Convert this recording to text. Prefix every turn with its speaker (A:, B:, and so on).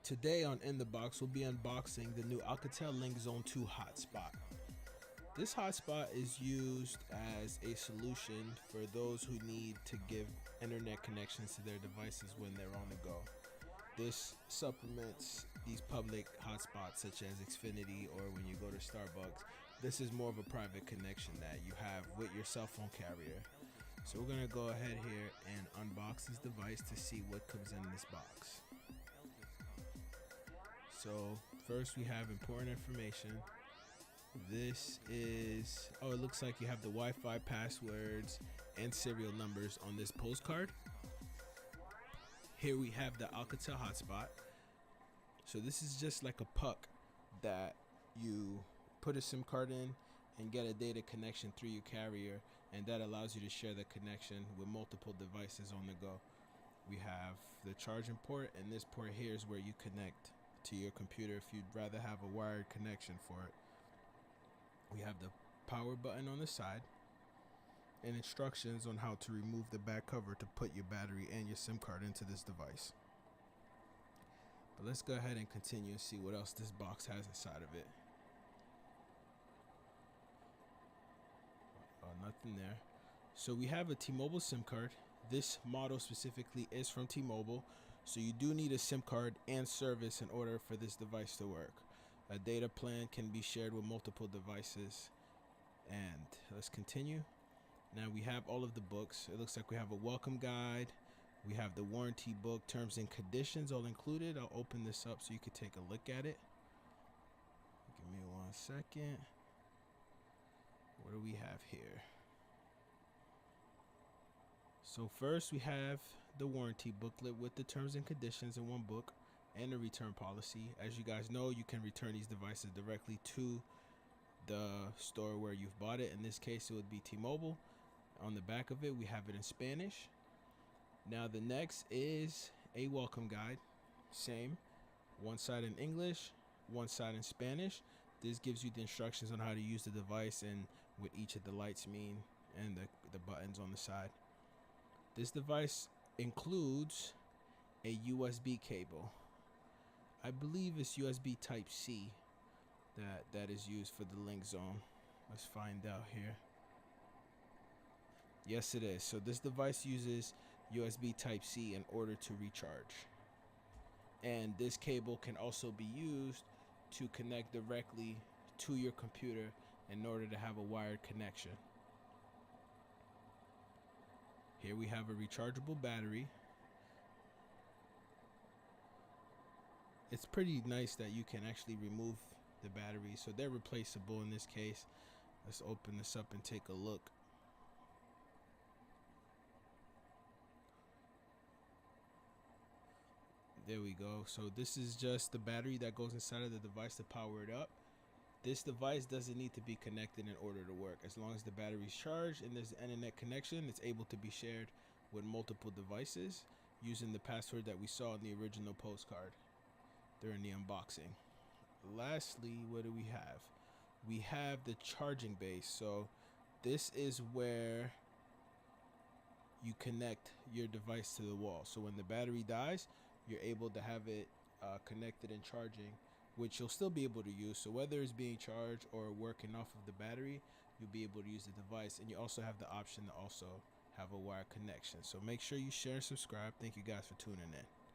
A: Today on In the Box, we'll be unboxing the new Alcatel Linkzone 2 hotspot. This hotspot is used as a solution for those who need to give internet connections to their devices when they're on the go. This supplements these public hotspots such as Xfinity or when you go to Starbucks. This is more of a private connection that you have with your cell phone carrier. So we're gonna go ahead here and unbox this device to see what comes in this box. So first we have important information. This is, it looks like you have the Wi-Fi passwords and serial numbers on this postcard. Here we have the Alcatel hotspot. So this is just like a puck that you put a SIM card in and get a data connection through your carrier, and that allows you to share the connection with multiple devices on the go. We have the charging port, and this port here is where you connect to your computer if you'd rather have a wired connection for it. We have the power button on the side and instructions on how to remove the back cover to put your battery and your SIM card into this device. But let's go ahead and continue and see what else this box has inside of it. Nothing there. So we have a T-Mobile SIM card. This model specifically is from T-Mobile, so you do need a SIM card and service in order for this device to work. A data plan can be shared with multiple devices. And let's continue. Now we have all of the books. It looks like we have a welcome guide. We have the warranty book, terms and conditions all included. I'll open this up so you can take a look at it. Give me 1 second. What do we have here? So first we have the warranty booklet with the terms and conditions in one book and a return policy. As you guys know, you can return these devices directly to the store where you've bought it. In this case, it would be T-Mobile. On the back of it, we have it in Spanish. Now the next is a welcome guide. Same, one side in English, one side in Spanish. This gives you the instructions on how to use the device and what each of the lights mean and the buttons on the side. This device includes a USB cable. I believe it's USB Type-C that is used for the Linkzone. Let's find out here. Yes, it is. So this device uses USB Type-C in order to recharge. And this cable can also be used to connect directly to your computer in order to have a wired connection. Here we have a rechargeable battery. It's pretty nice that you can actually remove the battery, so they're replaceable in this case. Let's open this up and take a look. There we go. So this is just the battery that goes inside of the device to power it up. This device doesn't need to be connected in order to work. As long as the battery is charged and there's an internet connection, it's able to be shared with multiple devices using the password that we saw in the original postcard during the unboxing. Lastly, what do we have? We have the charging base. So this is where you connect your device to the wall. So when the battery dies, you're able to have it connected and charging, which you'll still be able to use. So whether it's being charged or working off of the battery, you'll be able to use the device. And you also have the option to also have a wired connection. So make sure you share and subscribe. Thank you guys for tuning in.